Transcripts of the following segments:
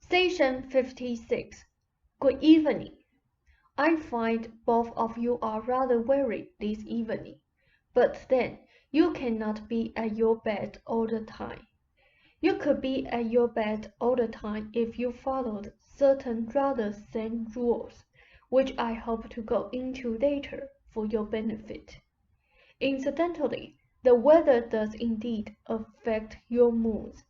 Session 56. Good evening. I find both of you are rather weary this evening, but then you cannot be at your bed all the time. You could be at your bed all the time if you followed certain rather sane rules, which I hope to go into later for your benefit. Incidentally, the weather does indeed affect your moods,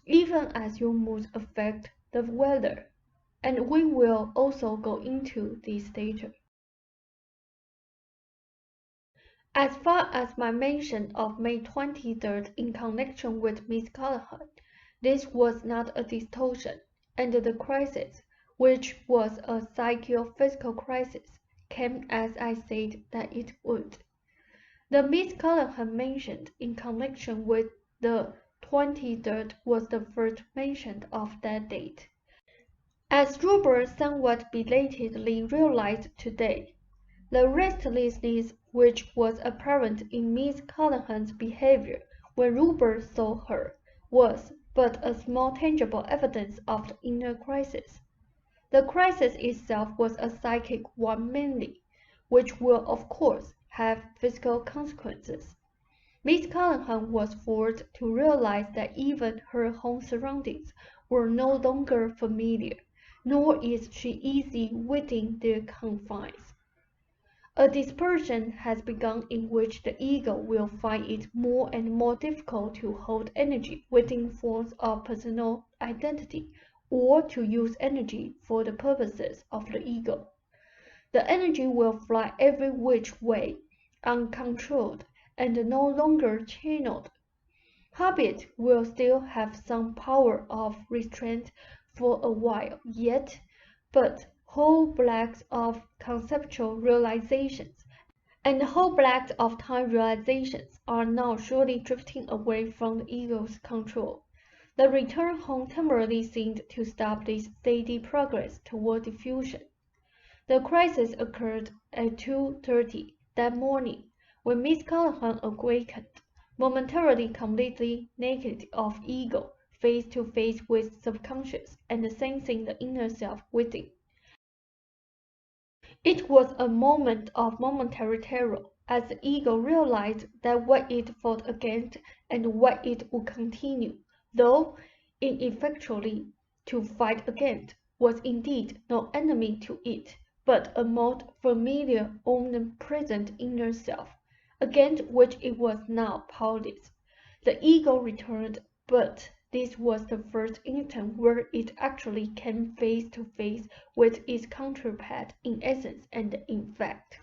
even as your moods affect the weather, and we will also go into this later. As far as my mention of May 23rd in connection with Miss Callahan, this was not a distortion, and the crisis, which was a psychophysical crisis, came as I said that it would. The Miss Callahan mentioned in connection with the 23rd was the first mention of that date. As Ruber somewhat belatedly realized today, the restlessness which was apparent in Miss Callahan's behavior when Ruber saw her was but a small tangible evidence of the inner crisis. The crisis itself was a psychic one mainly, which will of course have physical consequences. Miss Callahan was forced to realize that even her home surroundings were no longer familiar, nor is she easy within their confines. A dispersion has begun in which the ego will find it more and more difficult to hold energy within forms of personal identity, or to use energy for the purposes of the ego. The energy will fly every which way, uncontrolled, and no longer channeled. Habit will still have some power of restraint for a while yet, but whole blocks of conceptual realizations and whole blocks of time realizations are now surely drifting away from the ego's control. The return home temporarily seemed to stop this steady progress toward diffusion. The crisis occurred at 2:30 that morning, when Miss Callahan awakened, momentarily completely naked of ego, face to face with subconscious and sensing the inner self within. It was a moment of momentary terror, as the ego realized that what it fought against and what it would continue, though ineffectually to fight against, was indeed no enemy to it, but a most familiar, omnipresent inner self, against which it was now powerless. The ego returned, but this was the first instant where it actually came face to face with its counterpart in essence and in fact.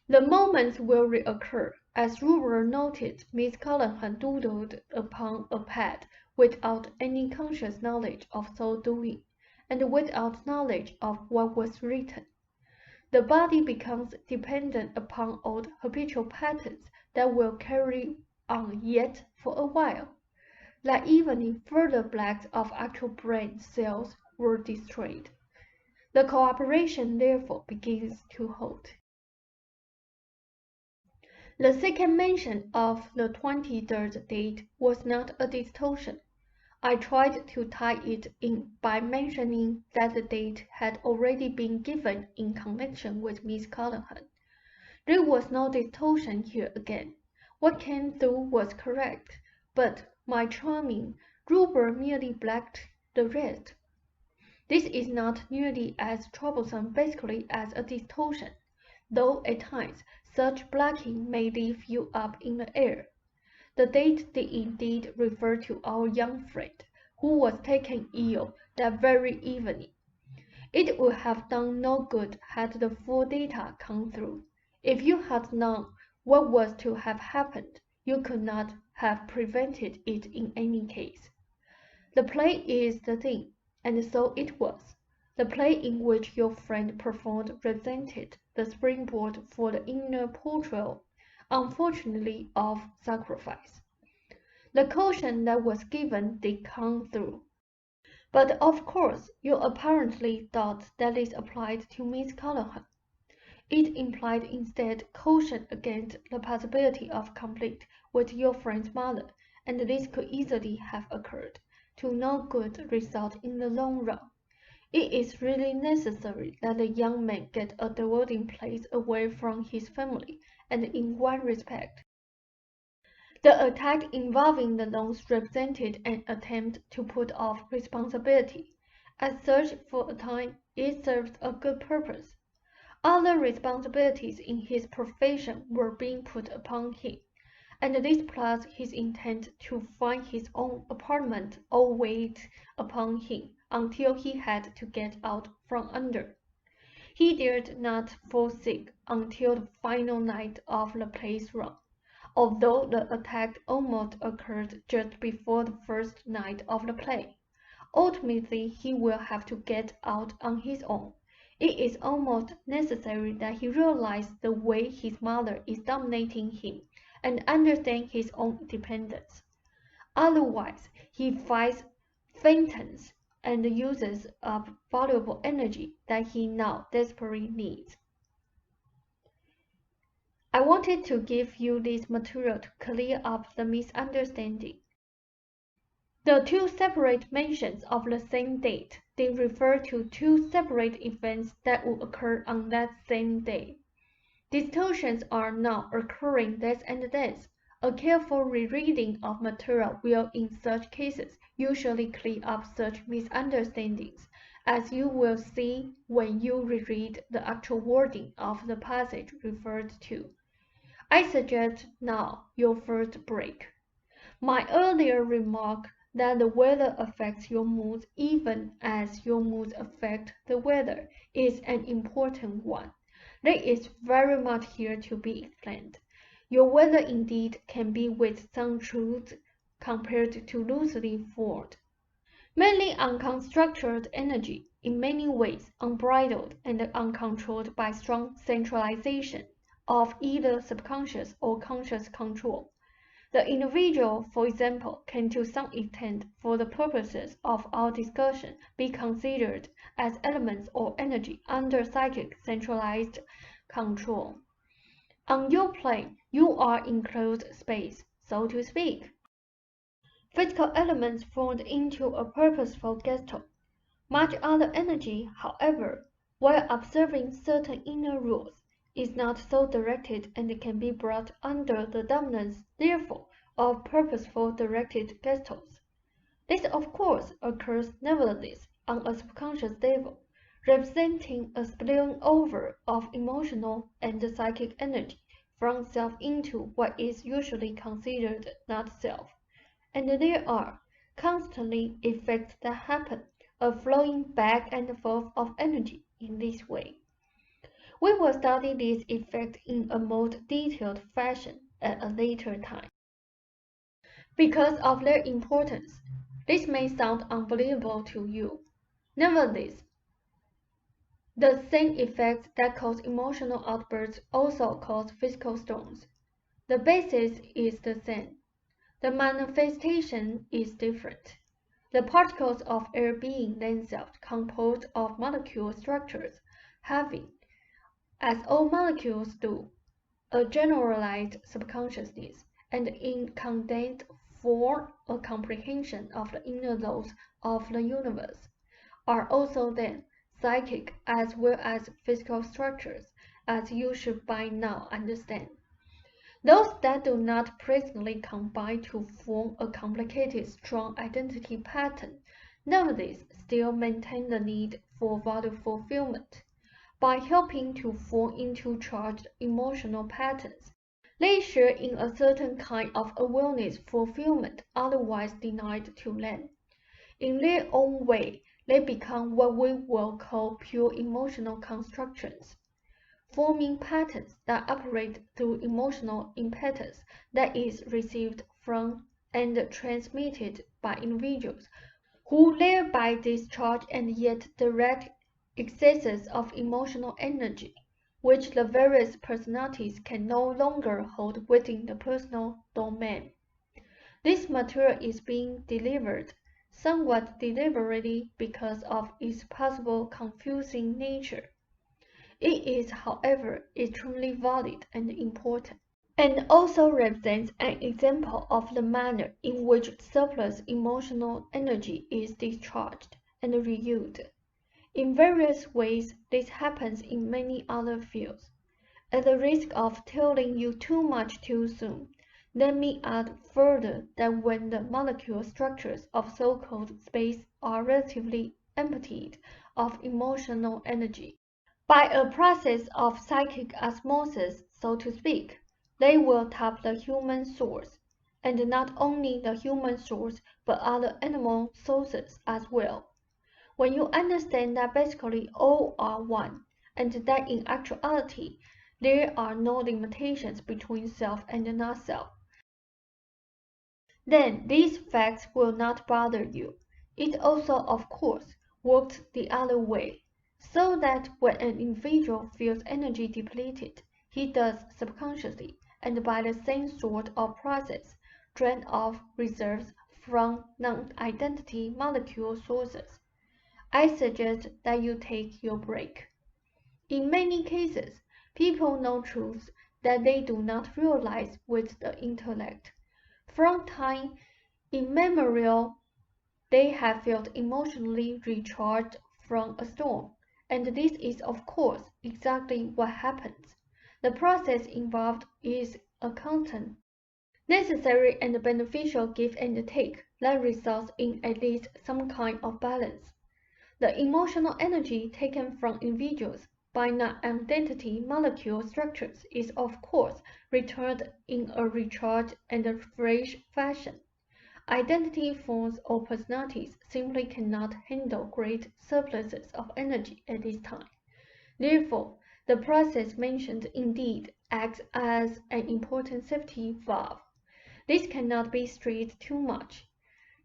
The moments will reoccur, as Ruber noted Miss Callahan doodled upon a pad without any conscious knowledge of so doing, and without knowledge of what was written. The body becomes dependent upon old habitual patterns that will carry on yet for a while. That evening, further blocks of actual brain cells were destroyed. The cooperation therefore begins to hold. The second mention of the 23rd date was not a distortion. I tried to tie it in by mentioning that the date had already been given in connection with Miss Callahan. There was no distortion here again. What came through was correct, but my charming Ruber merely blacked the rest. This is not nearly as troublesome basically as a distortion, though at times such blacking may leave you up in the air. The date did indeed refer to our young friend, who was taken ill that very evening. It would have done no good had the full data come through. If you had known what was to have happened, you could not have prevented it in any case. The play is the thing, and so it was. The play in which your friend performed represented the springboard for the inner portrayal, unfortunately, of sacrifice. The caution that was given did come through. But of course, you apparently thought that this applied to Miss Callahan. It implied instead caution against the possibility of conflict with your friend's mother, and this could easily have occurred. to no good result in the long run. It is really necessary that the young man get a dwelling place away from his family, and in one respect, the attack involving the loans represented an attempt to put off responsibility. As such, for a time, it served a good purpose. Other responsibilities in his profession were being put upon him, and this plus his intent to find his own apartment all weighed upon him until he had to get out from under. He dared not fall sick until the final night of the play's run, although the attack almost occurred just before the first night of the play. Ultimately, he will have to get out on his own. It is almost necessary that he realize the way his mother is dominating him and understand his own dependence. Otherwise, he fights phantoms and uses up valuable energy that he now desperately needs. I wanted to give you this material to clear up the misunderstanding. The two separate mentions of the same date, they refer to two separate events that will occur on that same day. Distortions are not occurring this and this. A careful rereading of material will in such cases usually clear up such misunderstandings, as you will see when you reread the actual wording of the passage referred to. I suggest now your first break. My earlier remark that the weather affects your moods even as your moods affect the weather is an important one. There is very much here to be explained. Your weather indeed can be with some truth compared to loosely formed, mainly unconstructed energy, in many ways unbridled and uncontrolled by strong centralization of either subconscious or conscious control. The individual, for example, can to some extent, for the purposes of our discussion, be considered as elements or energy under psychic centralized control. On your plane, you are enclosed space, so to speak. Physical elements formed into a purposeful gestalt. Much other energy, however, while observing certain inner rules, is not so directed and can be brought under the dominance, therefore, of purposeful directed gestalts. This, of course, occurs nevertheless on a subconscious level, representing a spilling over of emotional and psychic energy from self into what is usually considered not self. And there are constantly effects that happen, a flowing back and forth of energy in this way. We will study this effect in a more detailed fashion at a later time. Because of their importance, this may sound unbelievable to you. Nevertheless, the same effects that cause emotional outbursts also cause physical storms. The basis is the same. The manifestation is different. The particles of air being themselves composed of molecule structures, having, as all molecules do, a generalized subconsciousness, and in condensed form a comprehension of the inner laws of the universe, are also then psychic as well as physical structures, as you should by now understand. Those that do not presently combine to form a complicated strong identity pattern, nevertheless still maintain the need for value fulfillment. By helping to form into charged emotional patterns, they share in a certain kind of awareness fulfillment otherwise denied to them. In their own way, they become what we will call pure emotional constructions, forming patterns that operate through emotional impetus that is received from and transmitted by individuals who thereby discharge and yet direct excesses of emotional energy, which the various personalities can no longer hold within the personal domain. This material is being delivered somewhat deliberately because of its possible confusing nature. It is, however, extremely valid and important. and also represents an example of the manner in which surplus emotional energy is discharged and reused. In various ways, this happens in many other fields. At the risk of telling you too much too soon, let me add further that when the molecule structures of so-called space are relatively emptied of emotional energy, by a process of psychic osmosis, so to speak, they will tap the human source, and not only the human source, but other animal sources as well. When you understand that basically all are one, and that in actuality there are no limitations between self and not-self, then these facts will not bother you. It also, of course, works the other way, so that when an individual feels energy depleted, he does subconsciously, and by the same sort of process, drain off reserves from non-identity molecule sources. I suggest that you take your break. In many cases, people know truths that they do not realize with the intellect. From time immemorial, they have felt emotionally recharged from a storm, and this is of course exactly what happens. The process involved is a constant, necessary and beneficial give and take that results in at least some kind of balance. The emotional energy taken from individuals by non-identity molecule structures is of course returned in a recharged and fresh fashion. Identity forms or personalities simply cannot handle great surpluses of energy at this time. Therefore, the process mentioned indeed acts as an important safety valve. This cannot be stressed too much.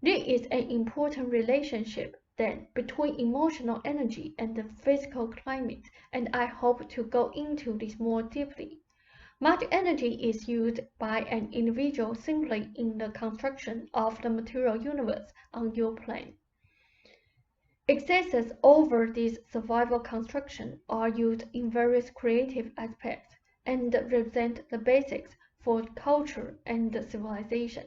There is an important relationship, then, between emotional energy and the physical climate, and I hope to go into this more deeply. Much energy is used by an individual simply in the construction of the material universe on your plane. Excesses over this survival construction are used in various creative aspects and represent the basics for culture and civilization.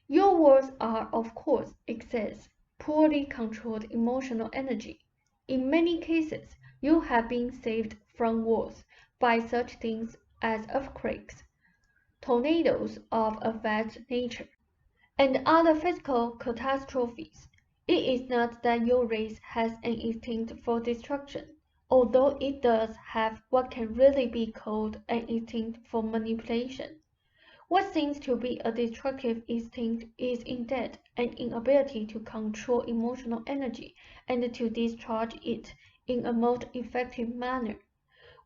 Your words are, of course, excess, poorly controlled emotional energy. In many cases, you have been saved from wars by such things as earthquakes, tornadoes of a vast nature, and other physical catastrophes. It is not that your race has an instinct for destruction, although it does have what can really be called an instinct for manipulation. What seems to be a destructive instinct is indeed an inability to control emotional energy and to discharge it in a most effective manner.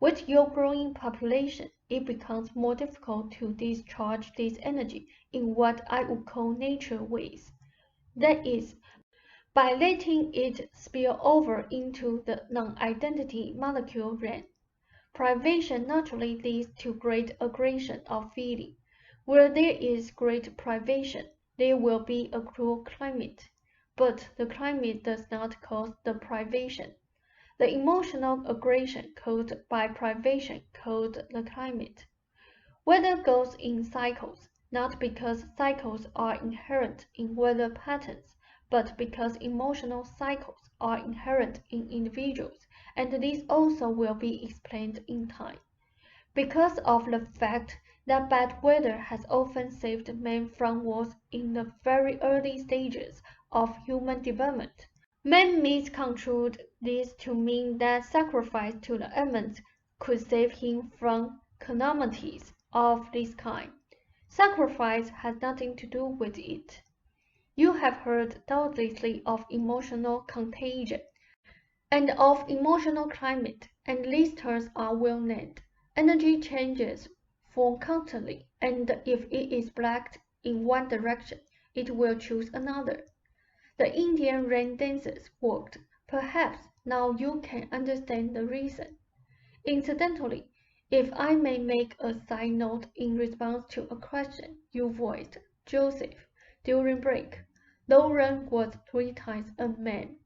With your growing population, it becomes more difficult to discharge this energy in what I would call nature ways. That is, by letting it spill over into the non-identity molecule realm. Privation naturally leads to great aggression of feeling. Where there is great privation, there will be a cruel climate, but the climate does not cause the privation. The emotional aggression caused by privation caused the climate. Weather goes in cycles, not because cycles are inherent in weather patterns, but because emotional cycles are inherent in individuals, and this also will be explained in time. Because of the fact that bad weather has often saved men from wars in the very early stages of human development, men misconstrued this to mean that sacrifice to the elements could save him from calamities of this kind. Sacrifice has nothing to do with it. You have heard doubtlessly of emotional contagion and of emotional climate, and these terms are well named. Energy changes form constantly, and if it is black in one direction, it will choose another. The Indian rain dances worked. Perhaps now you can understand the reason. Incidentally, if I may make a side note in response to a question you voiced, Joseph, during break, Lauren was 3 times a man.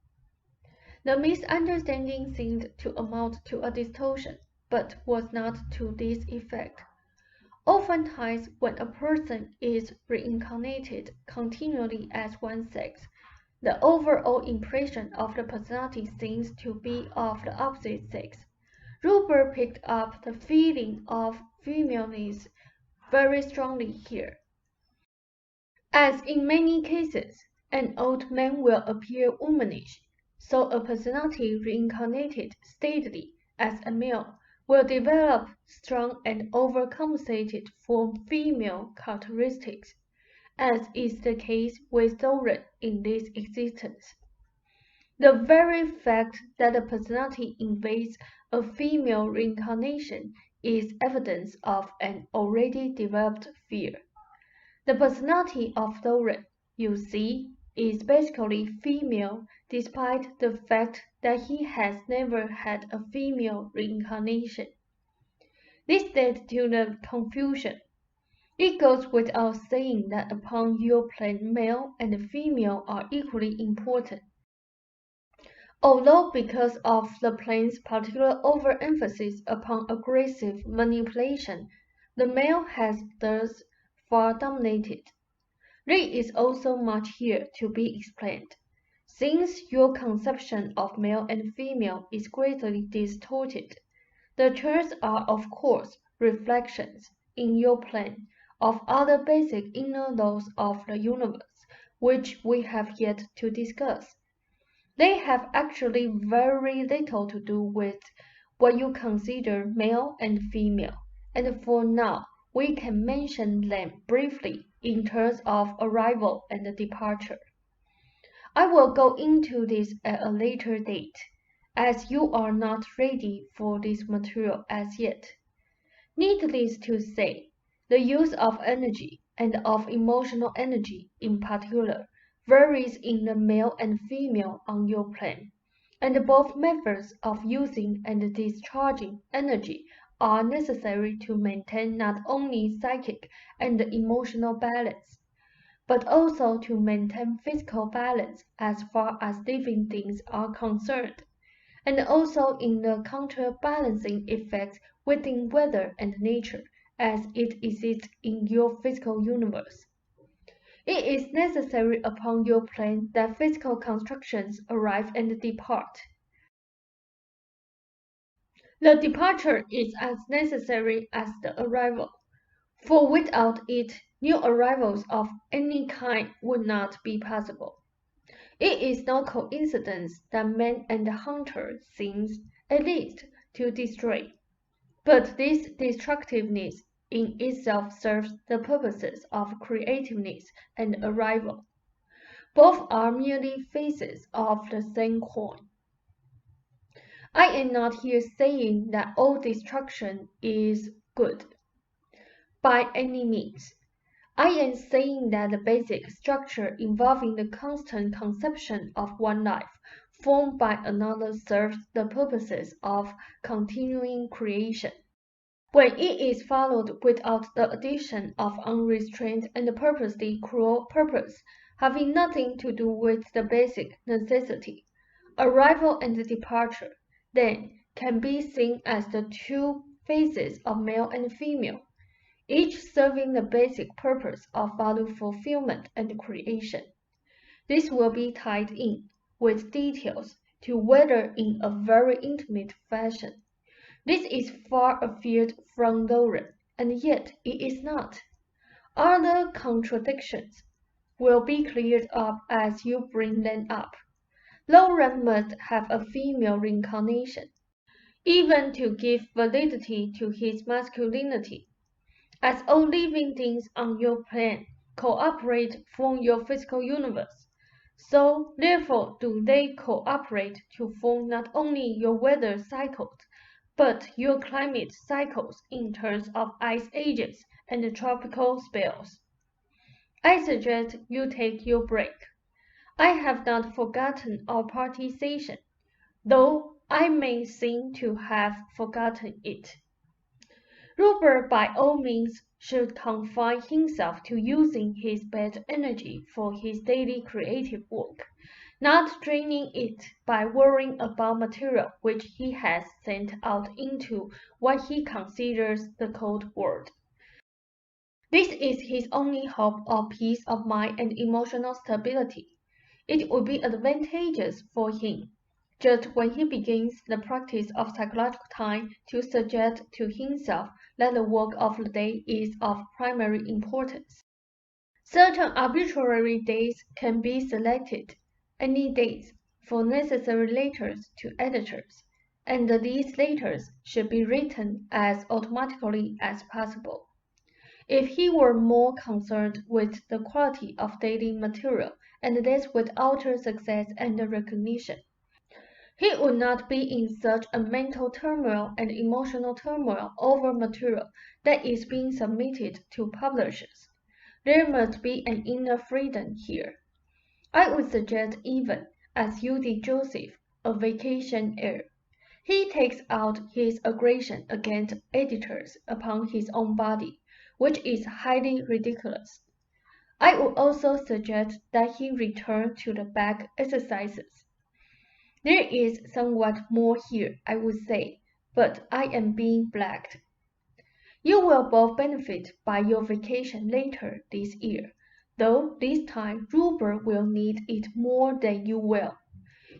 The misunderstanding seemed to amount to a distortion, but was not to this effect. Oftentimes, when a person is reincarnated continually as one sex, the overall impression of the personality seems to be of the opposite sex. Rupert picked up the feeling of femaleness very strongly here. As in many cases, an old man will appear womanish, so a personality reincarnated steadily as a male will develop strong and overcompensated for female characteristics, as is the case with Thorin in this existence. The very fact that a personality invades a female reincarnation is evidence of an already developed fear. The personality of Thorin, you see, is basically female despite the fact that he has never had a female reincarnation. This led to the confusion. It goes without saying that upon your plane male and female are equally important. Although because of the plane's particular overemphasis upon aggressive manipulation, the male has thus far dominated. There is also much here to be explained, since your conception of male and female is greatly distorted. The terms are of course reflections, in your plane, of other basic inner laws of the universe, which we have yet to discuss. They have actually very little to do with what you consider male and female, and for now we can mention them briefly in terms of arrival and departure. I will go into this at a later date, as you are not ready for this material as yet. Needless to say, the use of energy, and of emotional energy in particular, varies in the male and female on your plane, and both methods of using and discharging energy are necessary to maintain not only psychic and emotional balance, but also to maintain physical balance as far as living things are concerned, and also in the counterbalancing effects within weather and nature as it exists in your physical universe. It is necessary upon your plane that physical constructions arrive and depart. The departure is as necessary as the arrival, for without it, new arrivals of any kind would not be possible. It is no coincidence that man and the hunter seems, at least, to destroy. But this destructiveness in itself serves the purposes of creativeness and arrival. Both are merely faces of the same coin. I am not here saying that all destruction is good, by any means. I am saying that the basic structure involving the constant conception of one life formed by another serves the purposes of continuing creation. When it is followed without the addition of unrestrained and purposely cruel purpose, having nothing to do with the basic necessity, arrival and departure, then, can be seen as the two phases of male and female, each serving the basic purpose of value fulfillment and creation. This will be tied in, with details, to weather in a very intimate fashion. This is far afield from Thorin, and yet it is not. Other contradictions will be cleared up as you bring them up. Thorin must have a female reincarnation, even to give validity to his masculinity, as all living things on your plane cooperate form your physical universe. So, therefore, do they cooperate to form not only your weather cycles, but your climate cycles in terms of ice ages and tropical spells. I suggest you take your break. I have not forgotten our party session, though I may seem to have forgotten it. Rupert by all means should confine himself to using his bad energy for his daily creative work, not draining it by worrying about material which he has sent out into what he considers the cold world. This is his only hope of peace of mind and emotional stability. It would be advantageous for him, just when he begins the practice of psychological time, to suggest to himself that the work of the day is of primary importance. Certain arbitrary days can be selected, any days, for necessary letters to editors, and these letters should be written as automatically as possible. If he were more concerned with the quality of daily material, and this with outer success and recognition, he would not be in such a mental turmoil and emotional turmoil over material that is being submitted to publishers. There must be an inner freedom here. I would suggest even, as you did Joseph, a vacation air. He takes out his aggression against editors upon his own body, which is highly ridiculous. I would also suggest that he return to the back exercises. There is somewhat more here, I would say, but I am being blacked. You will both benefit by your vacation later this year, though this time Rupert will need it more than you will.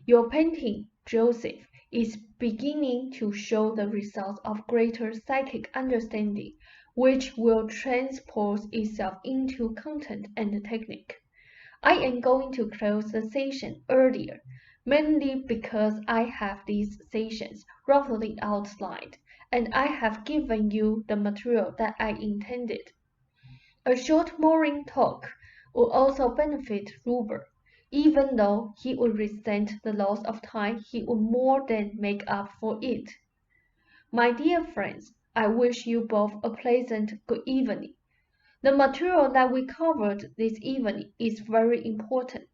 Your painting, Joseph, is beginning to show the results of greater psychic understanding, which will transpose itself into content and technique. I am going to close the session earlier, mainly because I have these sessions roughly outlined, and I have given you the material that I intended. A short morning talk would also benefit Rupert. Even though he would resent the loss of time, he would more than make up for it. My dear friends, I wish you both a pleasant good evening. The material that we covered this evening is very important,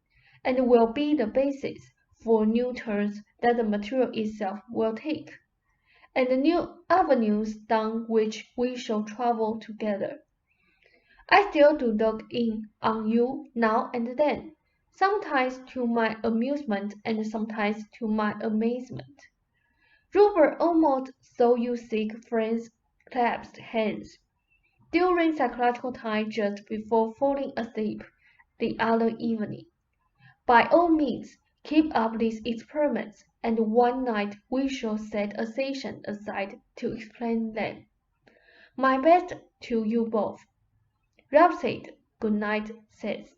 and will be the basis for new turns that the material itself will take, and the new avenues down which we shall travel together. I still do look in on you now and then, sometimes to my amusement and sometimes to my amazement. Rupert almost saw you seek friends' clasped hands during psychological time just before falling asleep the other evening. By all means, keep up these experiments, and one night we shall set a session aside to explain them. My best to you both. Ralph said, "Good night, Seth."